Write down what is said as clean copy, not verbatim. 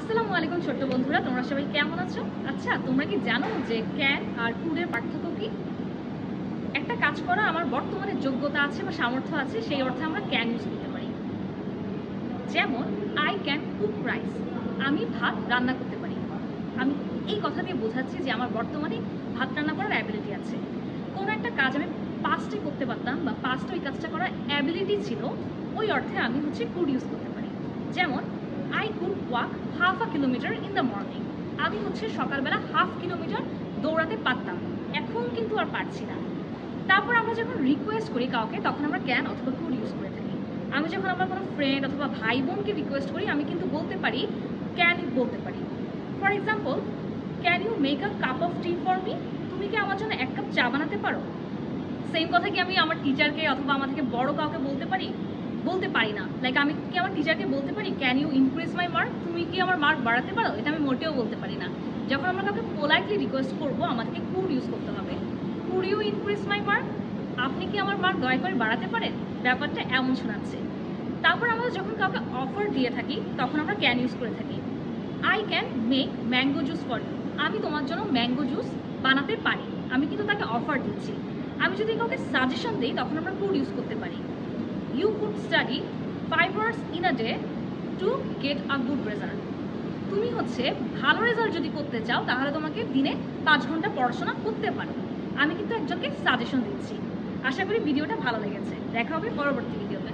আসসালামু আলাইকুম ছোট্ট বন্ধুরা, তোমরা সবাই কেমন আছো? আচ্ছা, তোমরা কি জানো যে ক্যান আর কুডের পার্থক্য কি? একটা কাজ করা আমার বর্তমানে যোগ্যতা আছে বা সামর্থ্য আছে, সেই অর্থে আমরা ক্যান ইউজ করতে পারি। যেমন আই ক্যান কুক রাইস, আমি ভাত রান্না করতে পারি। আমি এই কথা দিয়ে বোঝাচ্ছি যে আমার বর্তমানে ভাত রান্না করার অ্যাবিলিটি আছে। কোনো একটা কাজ আমি পাস্টে করতে পারতাম বা পাস্টে ওই কাজটা করার অ্যাবিলিটি ছিল, ওই অর্থে আমি কুড ইউজ করতে পারি। যেমন I could walk half a kilometre in the morning, আমি সকালবেলা হাফ কিলোমিটার দৌড়াতে পারতাম, এখন কিন্তু আর পারছি না। তারপর আমরা যখন রিকোয়েস্ট করি কাউকে, তখন আমরা ক্যান অথবা কুড ইউজ করে থাকি। আমি যখন আমার কোনো ফ্রেন্ড অথবা ভাই বোনকে রিকোয়েস্ট করি, আমি কিন্তু বলতে পারি, ক্যান বলতে পারি। For example, can you make a cup of tea for me, তুমি কি আমার জন্য এক কাপ চা বানাতে পারো? সেম কথা কি আমি আমার টিচারকে অথবা আমার থেকে বড় কাউকে বলতে পারি? বলতে পারি না। লাইক আমি কি আমার টিচারকে বলতে পারি, can you increase my mark, তুমি কি আমার মার্ক বাড়াতে পারো? এটা আমি মোটেও বলতে পারি না। যখন আমরা কাউকে পোলাইটলি রিকোয়েস্ট করবো, আমাদেরকে কুড ইউজ করতে হবে। Could you increase my mark, আপনি কি আমার মার্ক দয়া করে বাড়াতে পারেন? ব্যাপারটা এমন শোনাচ্ছে। তারপর আমরা যখন কাউকে অফার দিয়ে থাকি, তখন আমরা ক্যান ইউজ করে থাকি। I can make mango juice for you, আমি তোমার জন্য ম্যাঙ্গো জুস বানাতে পারি। আমি কিন্তু তাকে অফার দিচ্ছি। আমি যদি কাউকে সাজেশন দিই, তখন আমরা কুড ইউজ করতে পারি। You could study 5 hours in a day to get a good result, তুমি ভালো রেজাল্ট যদি করতে চাও, তাহলে তোমাকে দিনে 5 ঘন্টা পড়াশোনা করতে পারো। আমি কিন্তু একজনকে সাজেশন দিচ্ছি। আশা করি ভিডিওটা ভালো লেগেছে। দেখা হবে পরবর্তী ভিডিওতে।